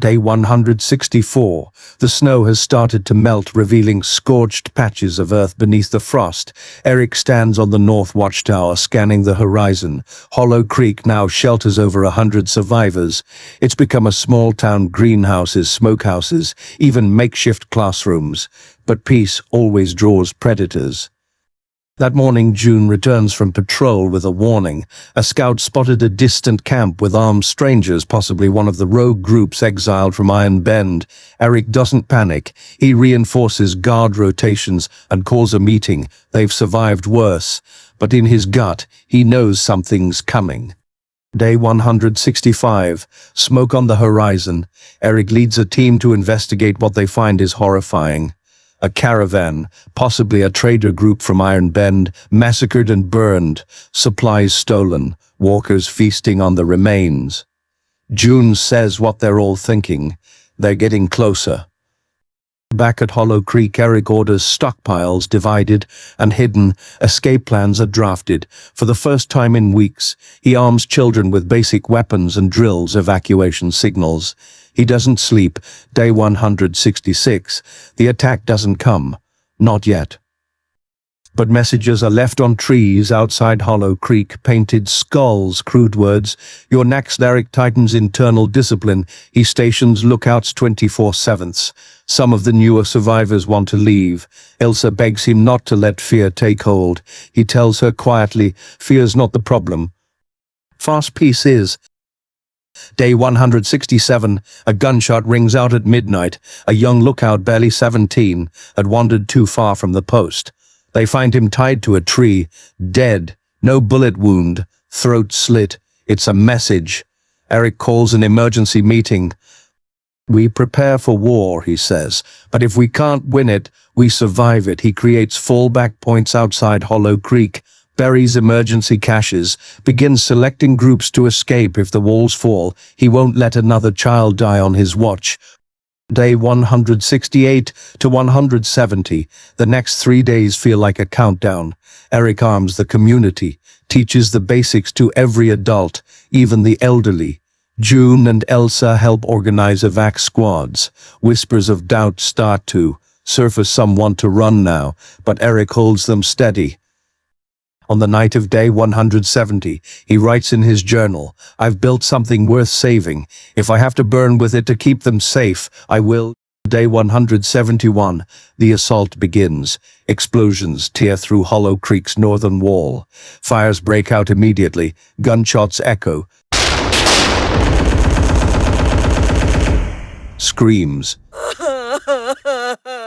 Day 164. The snow has started to melt, revealing scorched patches of earth beneath the frost. Eric stands on the north watchtower, scanning the horizon. Hollow Creek now shelters over 100 survivors. It's become a small-town, greenhouses, smokehouses, even makeshift classrooms. But peace always draws predators. That morning, June returns from patrol with a warning. A scout spotted a distant camp with armed strangers, possibly one of the rogue groups exiled from Iron Bend. Eric doesn't panic. He reinforces guard rotations and calls a meeting. They've survived worse. But in his gut, he knows something's coming. Day 165. Smoke on the horizon. Eric leads a team to investigate. What they find is horrifying. A caravan, possibly a trader group from Iron Bend, massacred and burned, supplies stolen, walkers feasting on the remains. June says what they're all thinking. They're getting closer. Back at Hollow Creek, Eric orders stockpiles divided and hidden. Escape plans are drafted. For the first time in weeks, he arms children with basic weapons and drills evacuation signals. He doesn't sleep. Day 166. The attack doesn't come. Not yet. But messages are left on trees outside Hollow Creek, painted skulls, crude words. "You're next." Eric tightens internal discipline. He stations lookouts 24/7. Some of the newer survivors want to leave. Elsa begs him not to let fear take hold. He tells her quietly, fear's not the problem. Fast peace is. Day 167. A gunshot rings out at midnight. A young lookout, barely 17, had wandered too far from the post. They find him tied to a tree, dead, no bullet wound, throat slit. It's a message. Eric calls an emergency meeting. "We prepare for war," he says, "but if we can't win it, we survive it." He creates fallback points outside Hollow Creek, buries emergency caches, begins selecting groups to escape if the walls fall. He won't let another child die on his watch. Day 168 to 170. The next 3 days feel like a countdown. Eric arms the community, teaches the basics to every adult, even the elderly. June and Elsa help organize evac squads. Whispers of doubt start to surface. Some want to run now, but Eric holds them steady. On the night of day 170, he writes in his journal, "I've built something worth saving. If I have to burn with it to keep them safe, I will." Day 171, the assault begins. Explosions tear through Hollow Creek's northern wall. Fires break out immediately. Gunshots echo. Screams.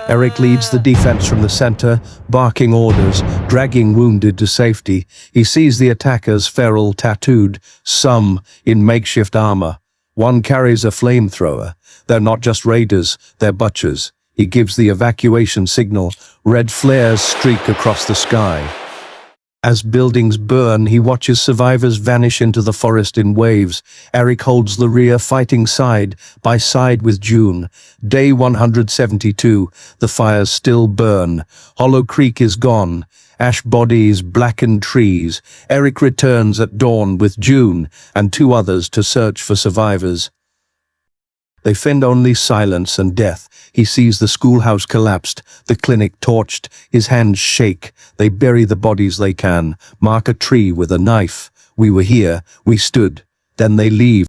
Eric leads the defense from the center, barking orders, dragging wounded to safety. He sees the attackers, feral, tattooed, some in makeshift armor. One carries a flamethrower. They're not just raiders, they're butchers. He gives the evacuation signal. Red flares streak across the sky. As buildings burn, he watches survivors vanish into the forest in waves. Eric holds the rear, fighting side by side with June. Day 172. The fires still burn. Hollow Creek is gone. Ash bodies, blackened trees. Eric returns at dawn with June and 2 others to search for survivors. They find only silence and death. He sees the schoolhouse collapsed, the clinic torched. His hands shake. They bury the bodies they can, mark a tree with a knife. "We were here, we stood." Then they leave.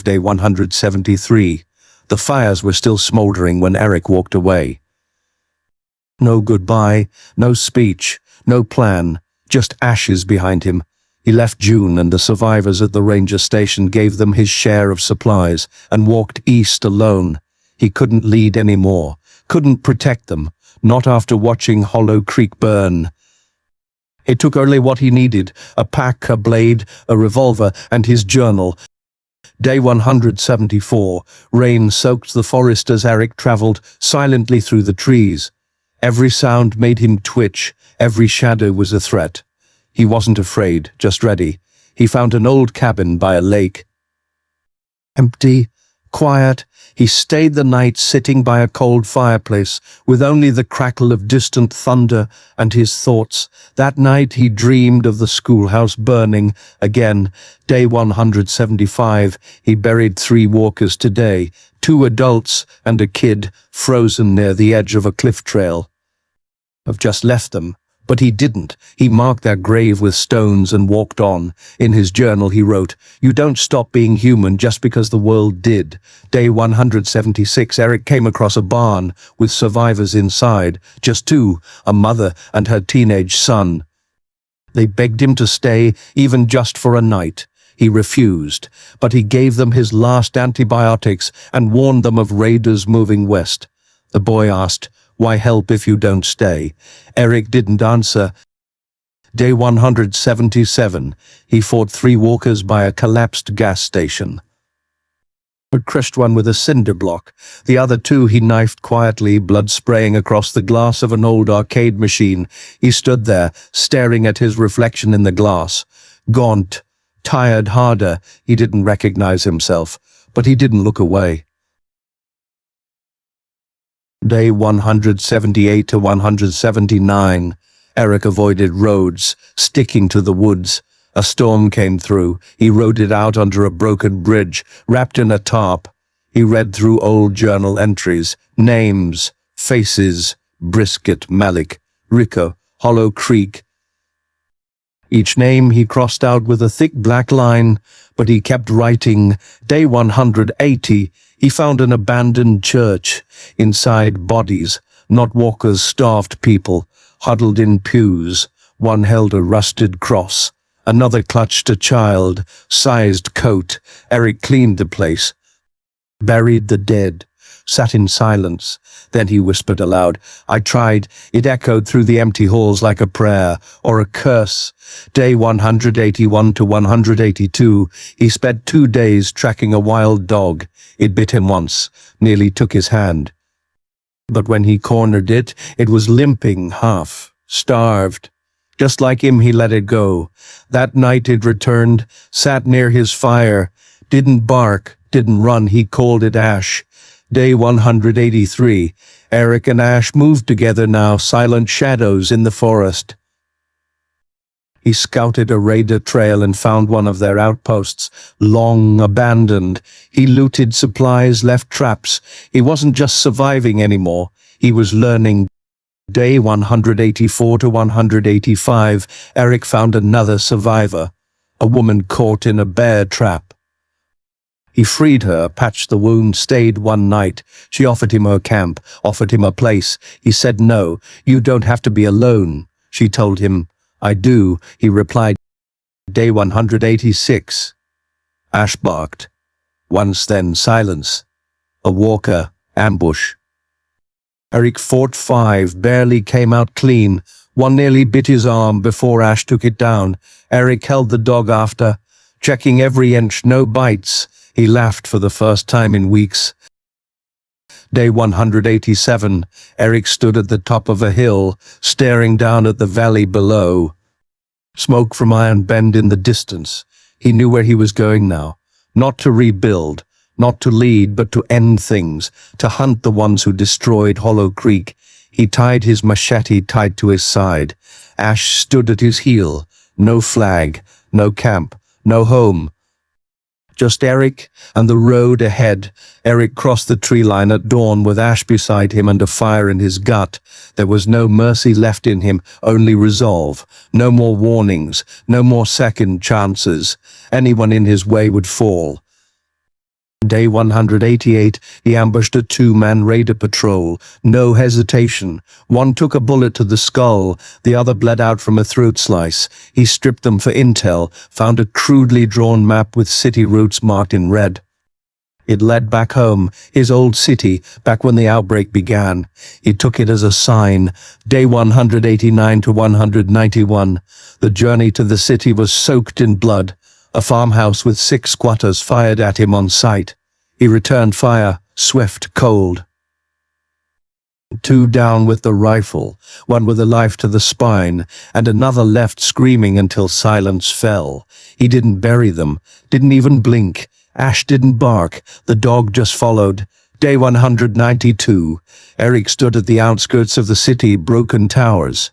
Day 173. The fires were still smoldering when Eric walked away. No goodbye, no speech, no plan, just ashes behind him. He left June and the survivors at the ranger station, gave them his share of supplies, and walked east alone. He couldn't lead anymore, couldn't protect them, not after watching Hollow Creek burn. It took only what he needed, a pack, a blade, a revolver, and his journal. Day 174. Rain soaked the forest as Eric traveled silently through the trees. Every sound made him twitch, every shadow was a threat. He wasn't afraid, just ready. He found an old cabin by a lake. Empty, quiet. He stayed the night sitting by a cold fireplace with only the crackle of distant thunder and his thoughts. That night he dreamed of the schoolhouse burning again. Day 175, he buried 3 walkers today, 2 adults and a kid frozen near the edge of a cliff trail. I've just left them. But he didn't. He marked their grave with stones and walked on. In his journal he wrote, "You don't stop being human just because the world did." Day 176, Eric came across a barn with survivors inside, just 2, a mother and her teenage son. They begged him to stay, even just for a night. He refused, but he gave them his last antibiotics and warned them of raiders moving west. The boy asked, "Why help if you don't stay?" Eric didn't answer. Day 177, he fought 3 walkers by a collapsed gas station. He crushed one with a cinder block. The other 2 he knifed quietly, blood spraying across the glass of an old arcade machine. He stood there, staring at his reflection in the glass. Gaunt, tired, harder. He didn't recognize himself, but he didn't look away. Day 178 to 179, Eric avoided roads, sticking to the woods. A storm came through. He rode it out under a broken bridge, wrapped in a tarp. He read through old journal entries, names, faces, Brisket, Malik, Rico, Hollow Creek. Each name he crossed out with a thick black line, but he kept writing. Day 180, he found an abandoned church. Inside, bodies, not walkers, starved people, huddled in pews. One held a rusted cross. Another clutched a child, sized coat. Eric cleaned the place, buried the dead, sat in silence. Then he whispered aloud. I tried. It echoed through the empty halls like a prayer or a curse. Day 181 to 182, he spent 2 days tracking a wild dog. It bit him once, nearly took his hand. But when he cornered it, it was limping, half starved. Just like him, he let it go. That night it returned, sat near his fire, didn't bark, didn't run. He called it Ash. Day 183, Eric and Ash moved together now, silent shadows in the forest. He scouted a raider trail and found one of their outposts, long abandoned. He looted supplies, left traps. He wasn't just surviving anymore. He was learning. Day 184 to 185, Eric found another survivor, a woman caught in a bear trap. He freed her, patched the wound, stayed one night. She offered him her camp, offered him a place. He said no, you don't have to be alone. She told him, I do, he replied. Day 186. Ash barked. Once then silence. A walker, ambush. Eric fought 5, barely came out clean. One nearly bit his arm before Ash took it down. Eric held the dog after, checking every inch, no bites. He laughed for the first time in weeks. Day 187, Eric stood at the top of a hill, staring down at the valley below. Smoke from Iron Bend in the distance. He knew where he was going now. Not to rebuild, not to lead, but to end things, to hunt the ones who destroyed Hollow Creek. He tied his machete tight to his side. Ash stood at his heel. No flag, no camp, no home. Just Eric and the road ahead. Eric crossed the tree line at dawn with Ash beside him and a fire in his gut. There was no mercy left in him, only resolve. No more warnings, no more second chances. Anyone in his way would fall. Day 188, he ambushed a 2-man raider patrol. No hesitation. One took a bullet to the skull, the other bled out from a throat slice. He stripped them for intel, found a crudely drawn map with city routes marked in red. It led back home, his old city, back when the outbreak began. He took it as a sign. Day 189 to 191. The journey to the city was soaked in blood. A farmhouse with 6 squatters fired at him on sight. He returned fire, swift, cold. 2 down with the rifle, one with a knife to the spine, and another left screaming until silence fell. He didn't bury them, didn't even blink. Ash didn't bark, the dog just followed. Day 192. Eric stood at the outskirts of the city, broken towers.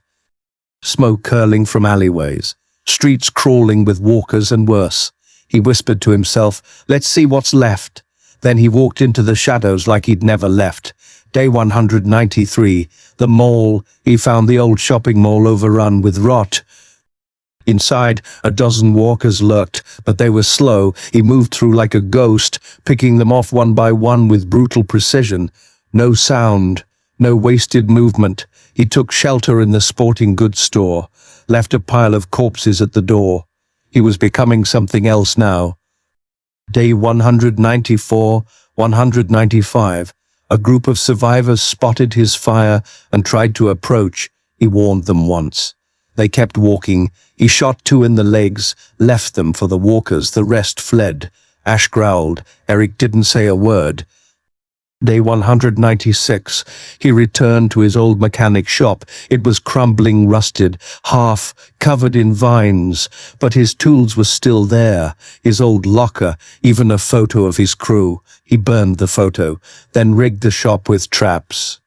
Smoke curling from alleyways. Streets crawling with walkers and worse. He whispered to himself, "Let's see what's left." Then he walked into the shadows like he'd never left. Day 193. The mall. He found the old shopping mall overrun with rot. Inside, a dozen walkers lurked, but they were slow. He moved through like a ghost, picking them off one by one with brutal precision. No sound, no wasted movement. He took shelter in the sporting goods store, left a pile of corpses at the door. He was becoming something else now. Day 194, 195. A group of survivors spotted his fire and tried to approach. He warned them once. They kept walking. He shot two in the legs, left them for the walkers. The rest fled. Ash growled. Eric didn't say a word. Day 196. He returned to his old mechanic shop. It was crumbling, rusted, half covered in vines, but his tools were still there. His old locker, even a photo of his crew. He burned the photo, then rigged the shop with traps.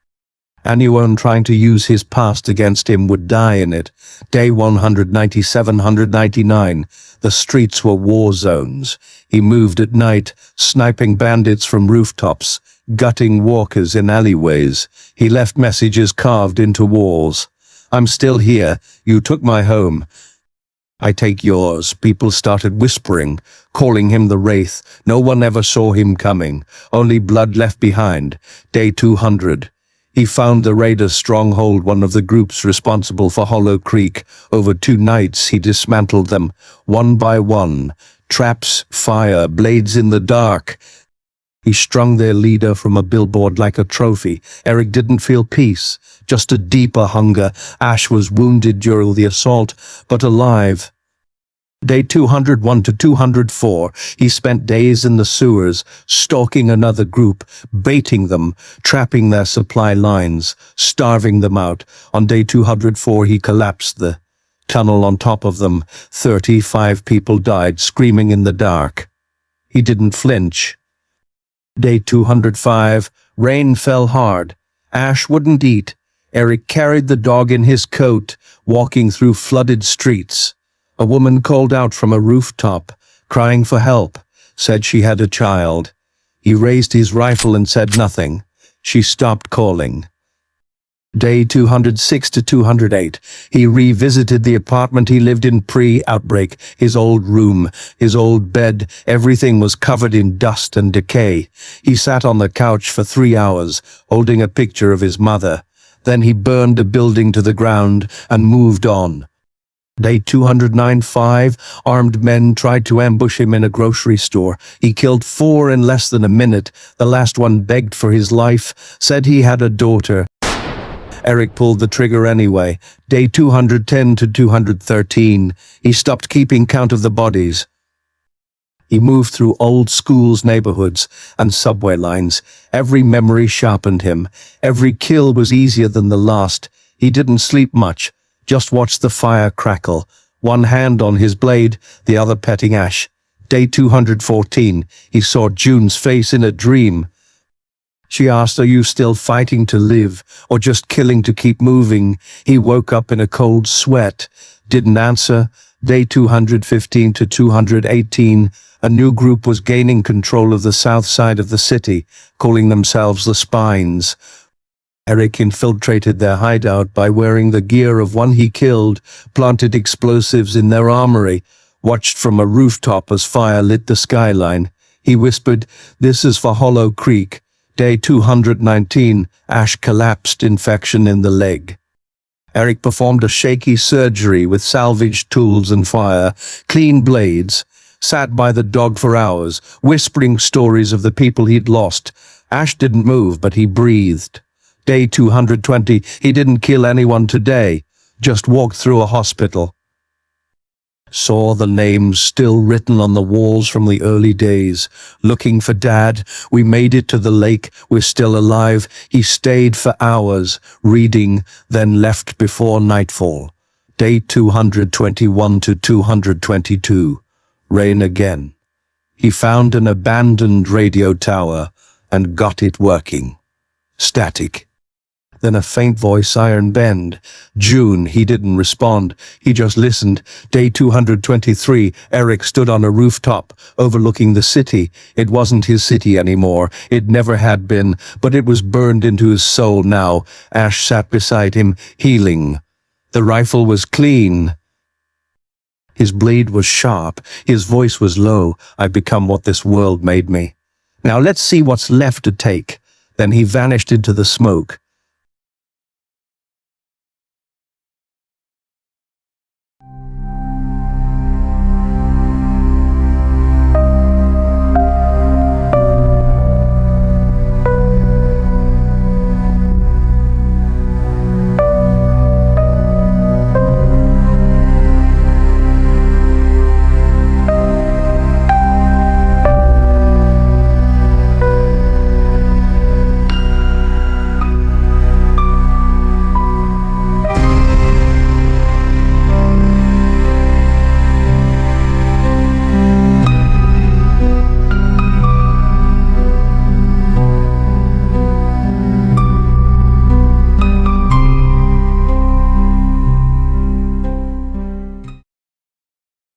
Anyone trying to use his past against him would die in it. Day 197, 199. The streets were war zones. He moved at night, sniping bandits from rooftops, gutting walkers in alleyways. He left messages carved into walls. "I'm still here. You took my home. I take yours." People started whispering, calling him the Wraith. No one ever saw him coming. Only blood left behind. Day 200. He found the raiders' stronghold, one of the groups responsible for Hollow Creek. Over 2 nights he dismantled them, one by one. Traps, fire, blades in the dark. He strung their leader from a billboard like a trophy. Eric didn't feel peace, just a deeper hunger. Ash was wounded during the assault, but alive. Day 201 to 204, he spent days in the sewers, stalking another group, baiting them, trapping their supply lines, starving them out. On day 204, he collapsed the tunnel on top of them. 35 people died, screaming in the dark. He didn't flinch. Day 205, rain fell hard. Ash wouldn't eat. Eric carried the dog in his coat, walking through flooded streets. A woman called out from a rooftop, crying for help, said she had a child. He raised his rifle and said nothing. She stopped calling. Day 206 to 208, he revisited the apartment he lived in pre-outbreak, his old room, his old bed, everything was covered in dust and decay. He sat on the couch for 3 hours, holding a picture of his mother. Then he burned a building to the ground and moved on. Day 209-5, armed men tried to ambush him in a grocery store. He killed 4 in less than a minute. The last one begged for his life, said he had a daughter. Eric pulled the trigger anyway. Day 210 to 213, he stopped keeping count of the bodies. He moved through old schools, neighborhoods, and subway lines. Every memory sharpened him. Every kill was easier than the last. He didn't sleep much. Just watched the fire crackle, one hand on his blade, the other petting Ash. Day 214, he saw June's face in a dream. She asked, "Are you still fighting to live, or just killing to keep moving?" He woke up in a cold sweat, didn't answer. Day 215 to 218, a new group was gaining control of the south side of the city, calling themselves the Spines. Eric infiltrated their hideout by wearing the gear of one he killed, planted explosives in their armory, watched from a rooftop as fire lit the skyline. He whispered, "This is for Hollow Creek." Day 219, Ash collapsed, infection in the leg. Eric performed a shaky surgery with salvaged tools and fire, clean blades, sat by the dog for hours, whispering stories of the people he'd lost. Ash didn't move, but he breathed. Day 220, he didn't kill anyone today, just walked through a hospital. Saw the names still written on the walls from the early days. "Looking for Dad. We made it to the lake. We're still alive." He stayed for hours, reading, then left before nightfall. Day 221 to 222. Rain again. He found an abandoned radio tower and got it working. Static. Then a faint voice, Iron Bend. June. He didn't respond. He just listened. Day 223. Eric stood on a rooftop, overlooking the city. It wasn't his city anymore. It never had been, but it was burned into his soul now. Ash sat beside him, healing. The rifle was clean. His blade was sharp. His voice was low. I've become what this world made me. Now let's see what's left to take. Then he vanished into the smoke.